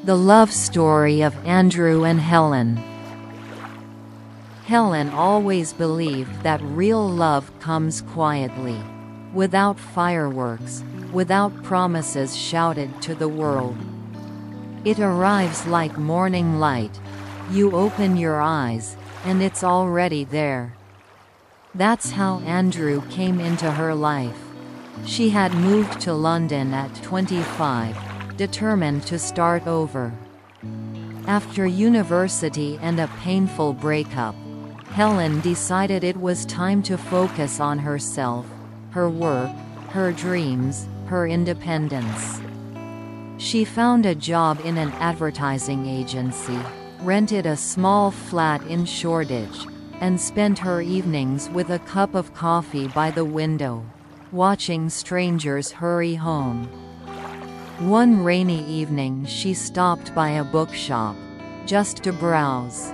The love story of Andrew and Helen. Helen always believed that real love comes quietly, without fireworks, without promises shouted to the world. It arrives like morning light. You open your eyes, and it's already there. That's how Andrew came into her life. She had moved to London at 25, determined to start over. After university and a painful breakup, Helen decided it was time to focus on herself, her work, her dreams, her independence. She found a job in an advertising agency, rented a small flat in Shoreditch, and spent her evenings with a cup of coffee by the window, watching strangers hurry home. One rainy evening she stopped by a bookshop, just to browse.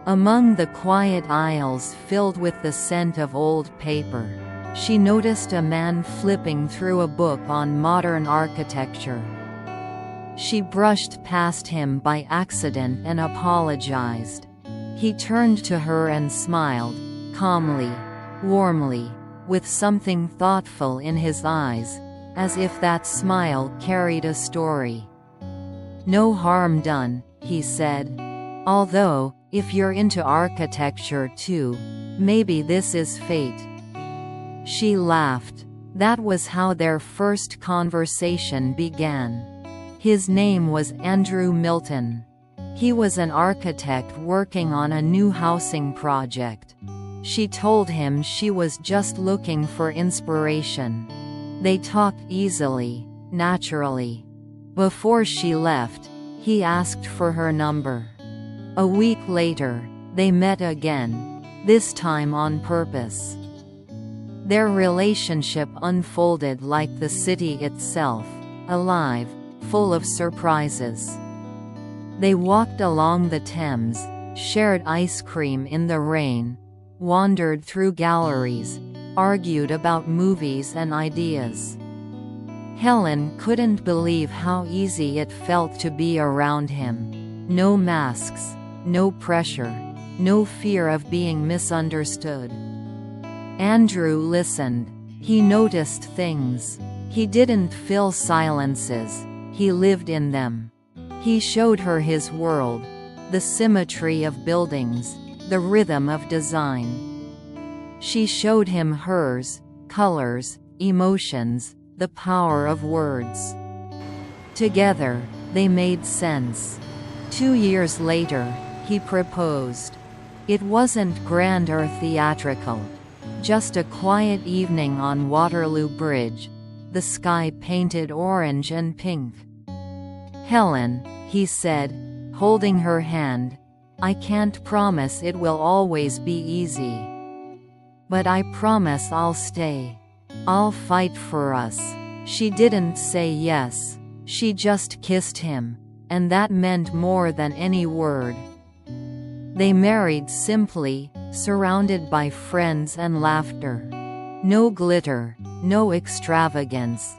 Among the quiet aisles filled with the scent of old paper, she noticed a man flipping through a book on modern architecture. She brushed past him by accident and apologized. He turned to her and smiled, calmly, warmly, with something thoughtful in his eyes, as if that smile carried a story. "No harm done," he said. "Although, if you're into architecture too, maybe this is fate." She laughed. That was how their first conversation began. His name was Andrew Milton. He was an architect working on a new housing project. She told him she was just looking for inspiration. They talked easily, naturally. Before she left, he asked for her number. A week later, they met again, this time on purpose. Their relationship unfolded like the city itself, alive, full of surprises. They walked along the Thames, shared ice cream in the rain, wandered through galleries, argued about movies and ideas. Helen couldn't believe how easy it felt to be around him. No masks, no pressure, no fear of being misunderstood. Andrew listened. He noticed things. He didn't fill silences, he lived in them. He showed her his world, the symmetry of buildings, the rhythm of design. She showed him hers, colors, emotions, the power of words. Together, they made sense. 2 years later, he proposed. It wasn't grand or theatrical. Just a quiet evening on Waterloo Bridge, the sky painted orange and pink. "Helen," he said, holding her hand, "I can't promise it will always be easy. But I promise I'll stay. I'll fight for us." She didn't say yes. She just kissed him, and that meant more than any word. They married simply, surrounded by friends and laughter. No glitter, no extravagance.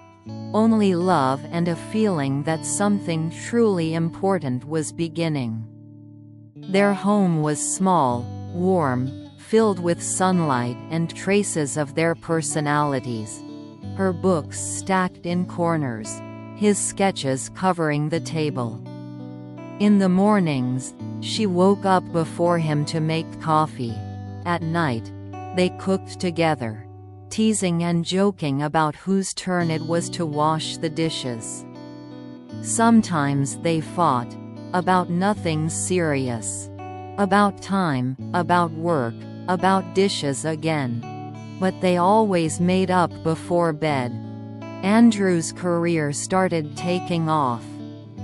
Only love and a feeling that something truly important was beginning. Their home was small, warm, filled with sunlight and traces of their personalities. Her books stacked in corners, his sketches covering the table. In the mornings, she woke up before him to make coffee. At night, they cooked together, teasing and joking about whose turn it was to wash the dishes. Sometimes they fought, about nothing serious. About time, about work, about dishes again. But they always made up before bed. Andrew's career started taking off.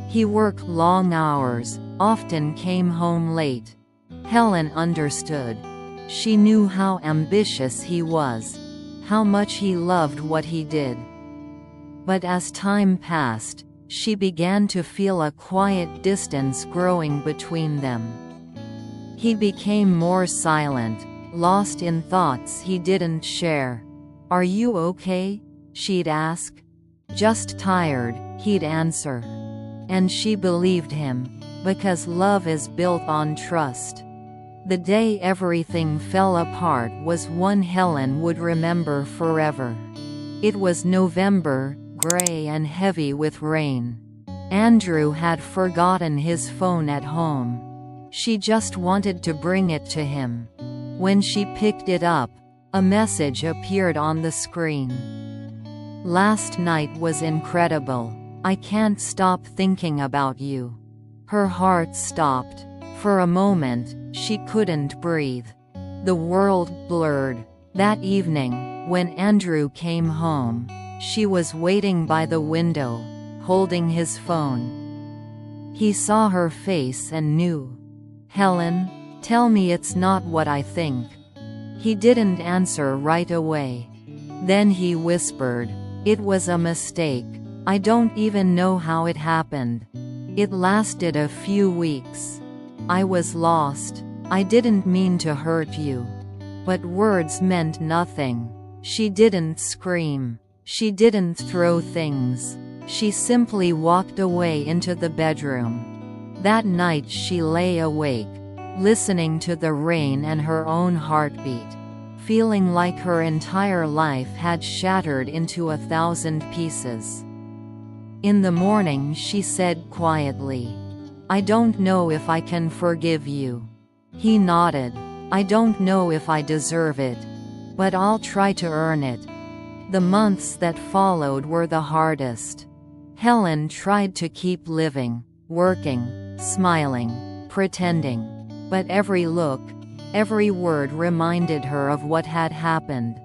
He worked long hours, often came home late. Helen understood. She knew how ambitious he was, how much he loved what he did. But as time passed, she began to feel a quiet distance growing between them. He became more silent, lost in thoughts he didn't share. "Are you okay?" she'd ask. "Just tired," he'd answer. And she believed him, because love is built on trust. The day everything fell apart was one Helen would remember forever. It was November, gray and heavy with rain. Andrew had forgotten his phone at home. She just wanted to bring it to him. When she picked it up, a message appeared on the screen. "Last night was incredible. I can't stop thinking about you." Her heart stopped. For a moment, she couldn't breathe. The world blurred. That evening, when Andrew came home, she was waiting by the window, holding his phone. He saw her face and knew. "Helen, tell me it's not what I think." He didn't answer right away. Then he whispered, "It was a mistake. I don't even know how it happened. It lasted a few weeks. I was lost. I didn't mean to hurt you." But words meant nothing. She didn't scream. She didn't throw things. She simply walked away into the bedroom. That night she lay awake, listening to the rain and her own heartbeat, feeling like her entire life had shattered into 1,000 pieces. In the morning she said quietly, "I don't know if I can forgive you." He nodded. "I don't know if I deserve it. But I'll try to earn it." The months that followed were the hardest. Helen tried to keep living, working, smiling, pretending. But every look, every word reminded her of what had happened.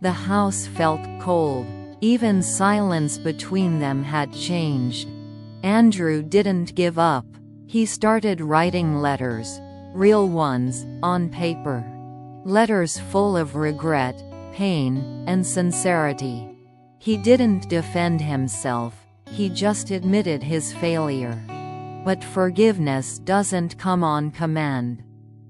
The house felt cold. Even silence between them had changed. Andrew didn't give up. He started writing letters, real ones, on paper. Letters full of regret, pain, and sincerity. He didn't defend himself, he just admitted his failure. But forgiveness doesn't come on command.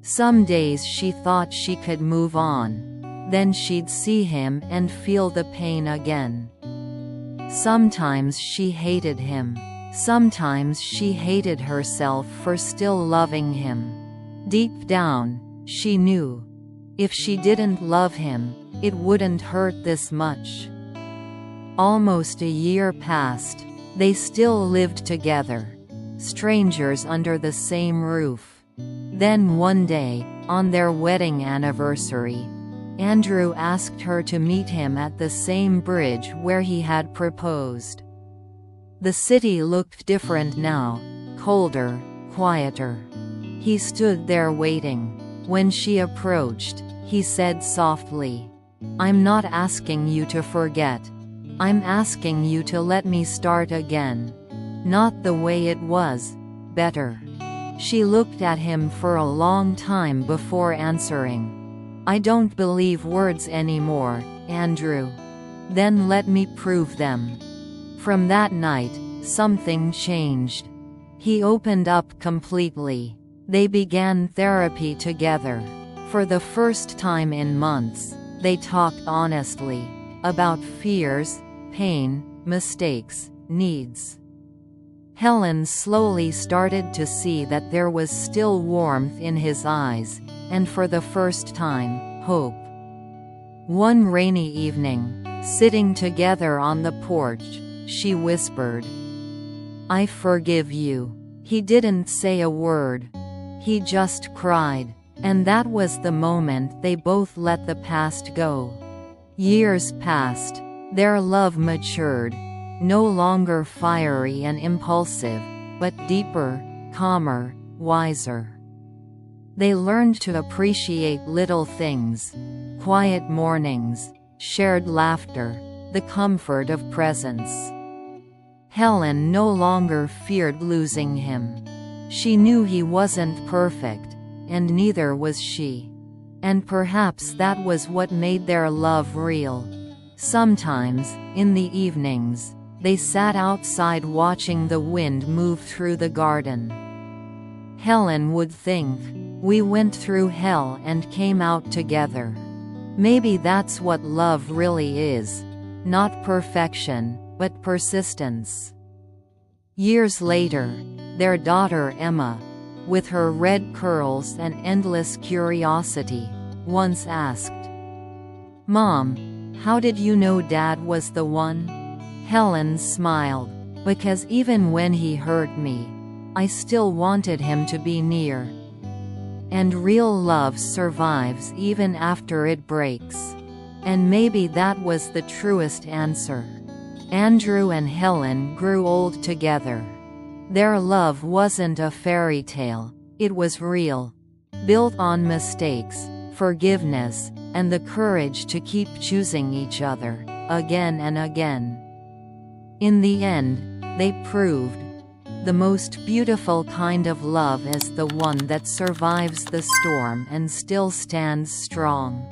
Some days she thought she could move on. Then she'd see him and feel the pain again. Sometimes she hated him. Sometimes she hated herself for still loving him. Deep down, she knew. If she didn't love him, it wouldn't hurt this much. Almost a year passed. They still lived together. Strangers under the same roof. Then one day, on their wedding anniversary, Andrew asked her to meet him at the same bridge where he had proposed. The city looked different now, colder, quieter. He stood there waiting. When she approached, he said softly, "I'm not asking you to forget. I'm asking you to let me start again. Not the way it was, better." She looked at him for a long time before answering. "I don't believe words anymore, Andrew." "Then let me prove them." From that night, something changed. He opened up completely. They began therapy together. For the first time in months, they talked honestly. About fears, pain, mistakes, needs. Helen slowly started to see that there was still warmth in his eyes, and for the first time, hope. One rainy evening, sitting together on the porch, she whispered, "I forgive you." He didn't say a word. He just cried. And that was the moment they both let the past go. Years passed. Their love matured. No longer fiery and impulsive, but deeper, calmer, wiser. They learned to appreciate little things. Quiet mornings, shared laughter, the comfort of presence. Helen no longer feared losing him. She knew he wasn't perfect, and neither was she. And perhaps that was what made their love real. Sometimes, in the evenings, they sat outside watching the wind move through the garden. Helen would think, "We went through hell and came out together." Maybe that's what love really is. Not perfection, but persistence. Years later, their daughter Emma, with her red curls and endless curiosity, once asked, "Mom, how did you know Dad was the one?" Helen smiled, "Because even when he hurt me, I still wanted him to be near. And real love survives even after it breaks." And maybe that was the truest answer. Andrew and Helen grew old together. Their love wasn't a fairy tale, it was real. Built on mistakes, forgiveness, and the courage to keep choosing each other, again and again. In the end, they proved the most beautiful kind of love is the one that survives the storm and still stands strong.